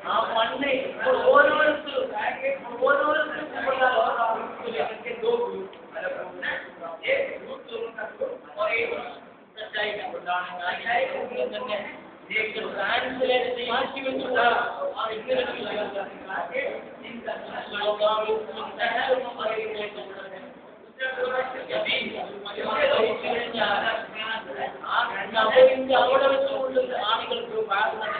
ആ മണ്ണ് ഓരോരുത്തരും ട്രാൻസ്ലേറ്റ് മാറ്റി വെച്ചു അവിടെ വെച്ചുകൊണ്ട് ആളുകൾക്ക് പ്രാർത്ഥന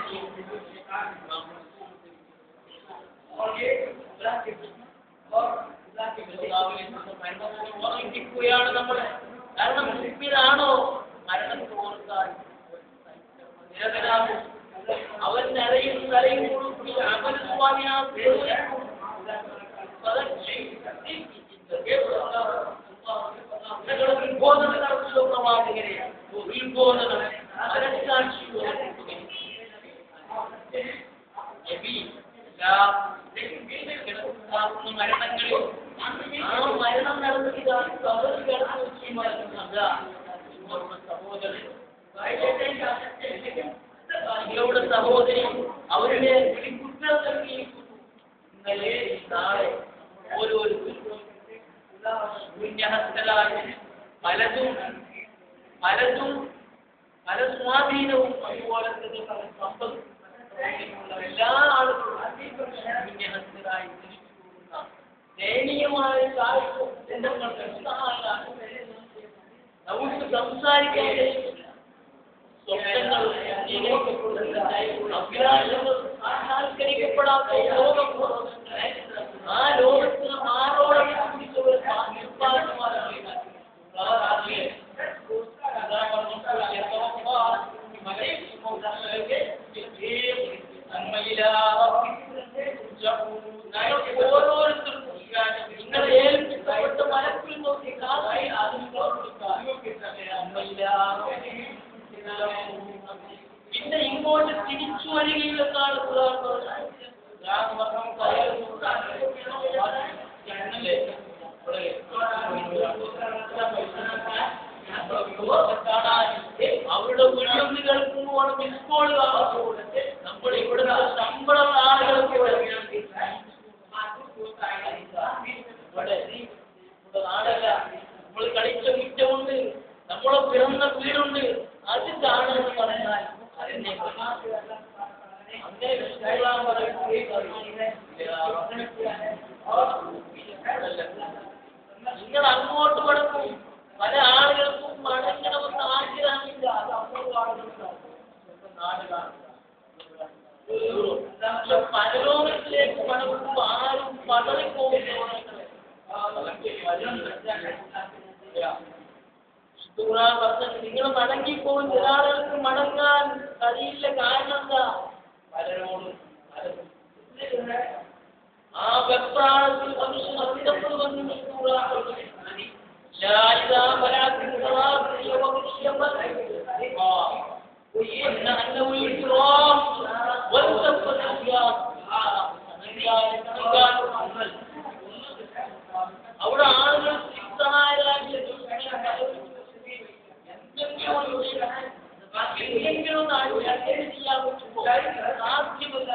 ഓർമ്മിപ്പിക്കുകയാണ് നമ്മൾ. കാരണം മുമ്പിലാണോ മരണത്തെ ഓർക്കാൻ അവൻ നിറയും തലയും കൊടുക്കി ഉത്ബോധന നടത്തുന്ന പ്രവാചകരെ ഉത്ബോധനം സാക്ഷി മരണങ്ങളിൽ ആ മരണം നടന്നിട്ടാണ് സഹോദരൻ നിങ്ങളുടെ സഹോദരി അവരുടെ കുറ്റം ഇന്നലെ നാളെ ഓരോരുത്തരും പുണ്യഹസ്തരായ പലതും പല സ്വാധീനവും അതുപോലെ തന്നെ പല സമ്പത്തും എല്ലാ ആളുകളും പുണ്യഹസ്തരായി ദയനീയമായ നമുക്ക് സംസാരിക്കാൻ സ്വപ്നങ്ങൾ അഭിലാഷങ്ങൾ സാക്ഷാത്കരിക്കപ്പെടാത്ത ലോകം ആ ലോകത്തിന് മാറോളം കുറിച്ചവർ ഓരോരുത്തരും നിങ്ങളെ ഏൽപ്പിക്കപ്പെട്ട മലത്തിൽ നോക്കി പിന്നെ ഇങ്ങോട്ട് തിരിച്ചു വരികയില്ലെന്നാണ് അവരുടെ വീട്ടിൽ കേൾക്കുമ്പോൾ മിസ്കോൾ കാണുമ്പോൾ നമ്മൾ ഇവിടുത്തെ ശമ്പളം ആളുകൾക്ക് നാടല്ല നമ്മൾ കളിച്ച മുറ്റമുണ്ട്, നമ്മളെ പിറന്ന വീടുണ്ട്, അത് കാണുമെന്ന് പറഞ്ഞാൽ അതിനെ നിങ്ങൾ അങ്ങോട്ട് കൊടുക്കും. പല ആളുകൾക്കും മടങ്ങണമെന്ന് ആഗ്രഹമില്ല. അത് നാട് കാണുക പരലോകത്തിലേക്ക് മടങ്ങുമ്പോൾ ആരും പതറിപ്പോകുന്നു. നിങ്ങൾ മടങ്ങിപ്പോകുന്ന ഒരാളുകൾക്ക് മടങ്ങാൻ കഴിയില്ല. കാരണം എന്താ? പലരോടും ആ വെപ്രാളത്തിൽ മനുഷ്യൻ അധികപ്പെടുമെന്ന് അവിടെ ആളുകൾ എന്തെങ്കിലും ചെയ്യാൻ പറ്റുമോ? സാധ്യമല്ല.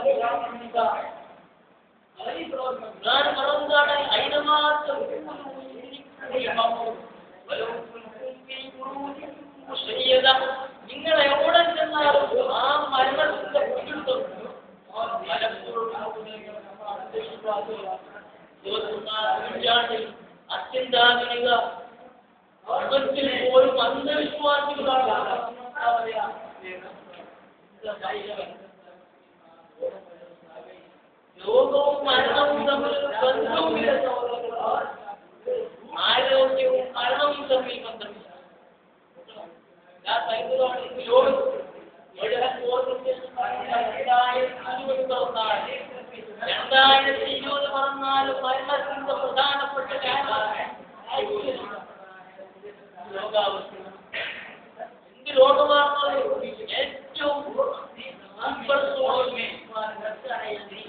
നിങ്ങൾ എവിടെ ചെന്നാലും ആ മരണത്തിന്റെ അത്യന്താധുനിക ലോകത്തിൽ പോലും അന്ധവിശ്വാസികളാണ്. രോഗവും മരണവും തമ്മിൽ ബന്ധവുമില്ല. ആരോഗ്യവും മരണവും തമ്മിൽ ബന്ധമില്ല. 2020 പറഞ്ഞാലും മരണത്തിന്റെ പ്രധാനപ്പെട്ട രോഗാവസ്ഥ എന്ത് രോഗമാണ്? ഏറ്റവും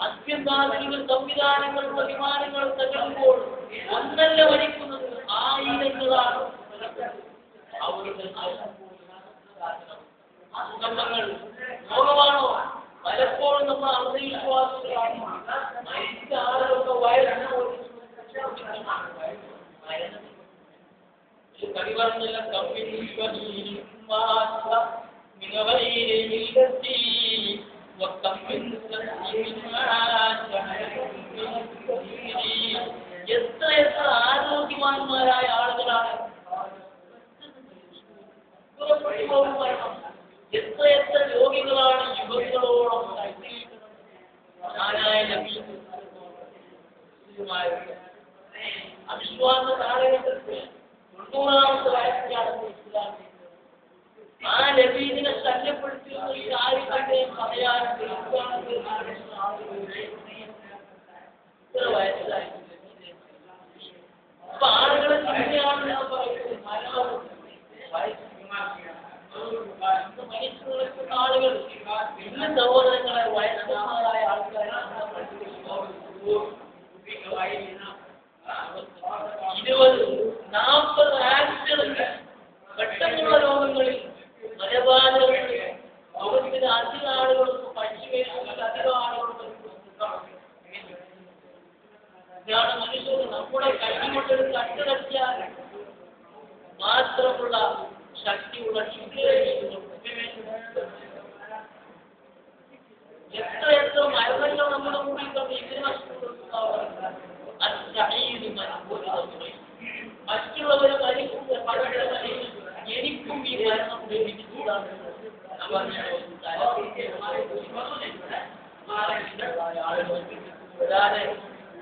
അത്യന്താധുനിക സംവിധാനങ്ങളും അഭിമാനങ്ങളും തകരുമ്പോൾ ഒന്നല്ല മരിക്കുന്നത്, ആയിരങ്ങളാണ്. അവരുടെ അസുഖങ്ങൾ രോഗമാണോ? പലപ്പോഴും നമ്മൾ അന്ധവിശ്വാസികളാണ്. മരിച്ച ആളുകളൊക്കെ വയസ്സിന് കവി പറഞ്ഞില്ല എത്ര എത്ര ആരോഗ്യവാന്മാരായ ആളുകളാണ് എത്ര എത്ര രോഗികളാണ് യുഗങ്ങളോളം അവിശ്വാസ കാലഘട്ടത്തിൽ 90-ാമത്തെ വയസ്സിലാണ് ഇസ്ലാമിൽ ആ നബീദിനെ ശല്യപ്പെടുത്തിയുള്ള ഈ കാര്യങ്ങളുടെ പറയാൻ ഇത്ര വയസ്സായി. അപ്പൊ ആളുകളെ ചിന്തയാണെന്ന് പറയുന്നത് മനുഷ്യർക്കുന്ന ആളുകൾ ഇന്ന് സഹോദരങ്ങളെ വയസ്സന്മാരായ ആൾക്കാരാണ് 20-40 ആക്സിഡന്റ് പെട്ടെന്നുള്ള രോഗങ്ങളിൽ മലബാറുകളിൽ ലോകത്തിന് അധിക ആളുകൾക്ക് പശ്ചിമേഷ്യയിൽ അധികം ആളുകൾക്ക് ഇതാണ് മനുഷ്യർ നമ്മുടെ കൈകൊണ്ടെടുത്ത് അട്ടടക്കിയാൽ മാത്രമുള്ള ശക്തിയുള്ള എത്ര എത്ര മരണങ്ങൾ നമ്മുടെ മുമ്പിൽ തന്നെ ഇതിന് മറ്റുള്ളവരെ മരിക്കുന്ന എനിക്കും ഈ മരണം ലഭിക്കുന്നതാണ്.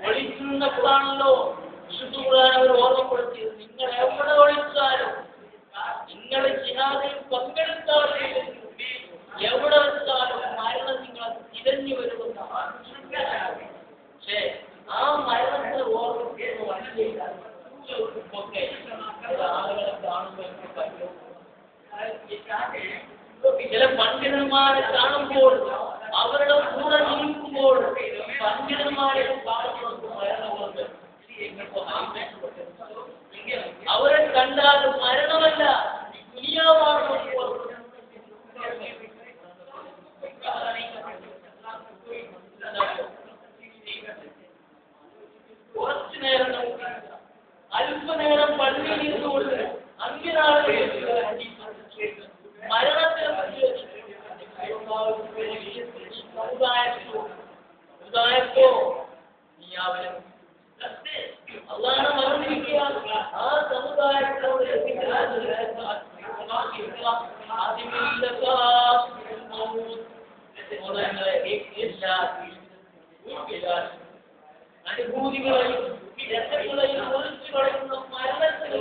ഒളിക്കുന്നപ്പോഴാണല്ലോ വിശുദ്ധ അവർ ഓർമ്മപ്പെടുത്തിയത്. നിങ്ങൾ എവിടെ ഒളിച്ചാലും, നിങ്ങൾ ജിഹാദിൽ പങ്കെടുത്താലും, എവിടെ വെച്ചാലും മരണം നിങ്ങൾ തിരഞ്ഞു വരുമെന്നാണ്. പക്ഷേ ആ മരണത്തെ ഓർമ്മിക്കുന്ന ആളുകളെ കാണുമ്പോൾ ചില പണ്ഡിതന്മാരെ കാണുമ്പോൾ, അവരുടെ കൂടെ നിൽക്കുമ്പോൾ പണ്ഡിതന്മാരെ കാണുമ്പോൾ മരണമുണ്ട്. അവരെ കണ്ടാൽ മരണമല്ല ദുനിയാവാണ്. കുറച്ചു നേരം അല്പനേരം പള്ളിയിൽ ഇരുന്നുകൊണ്ട് അന്യനാളെ മരണത്തെ സമുദായത്തോ നീ അവനെ അള്ളാഹനെ മറന്നിരിക്കുക. ആ സമുദായത്തോട് അനുഭൂതികളെയും രസങ്ങളെയും ഒളിച്ചു കളയുന്ന മരണത്തിൽ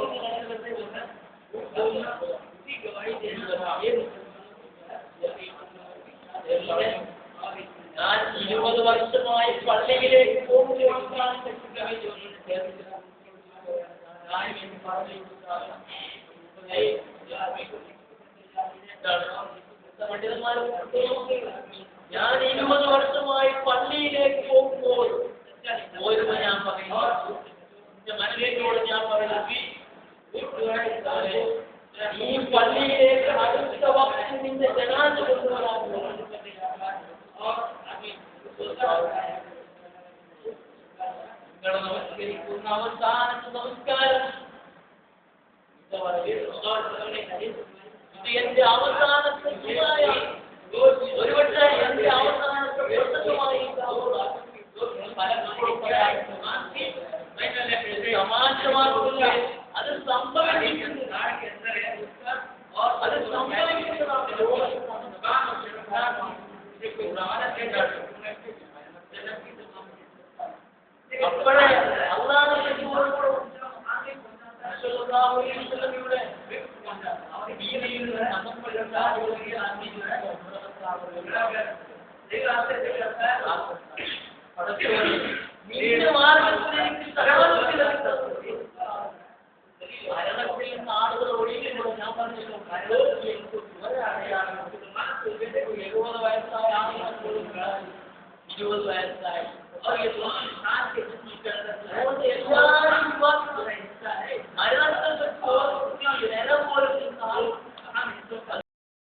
ഞാൻ 20 വർഷമായി പള്ളിയിലേക്ക് പോകുന്നതിനാണ് ഞാൻ 20 വർഷമായി പള്ളിയിലേക്ക് പോകുമ്പോൾ ഓരോ ഞാൻ പറയുന്നു, എന്റെ മനസ്സിനോട് ഞാൻ പറയുന്നു, ഈ പള്ളിയിലേക്ക് അടുത്ത വർഷം നിന്റെ ജനാസ കൊണ്ടുവരാൻ നിങ്ങളെ നമസ്കരിക്കുന്ന അവസാനത്തെ നമസ്കാരം ഇത് എന്റെ അവസാനത്തെ ഒരുപക്ഷെ എന്റെ അവസാനത്തെ പുസ്തകമായി സമാജമാക്കുക. അത് സംഭവിക്കുന്നു. അത് അപ്പോഴേ അള്ളാഹുവിന്റെ മരണത്തിൽ നിന്ന് ആളുകൾ ഒഴിയുമ്പോൾ ഞാൻ പറഞ്ഞല്ലോ, 70 വയസ്സായ ആളുകൾ 20 വയസ്സായി അവർ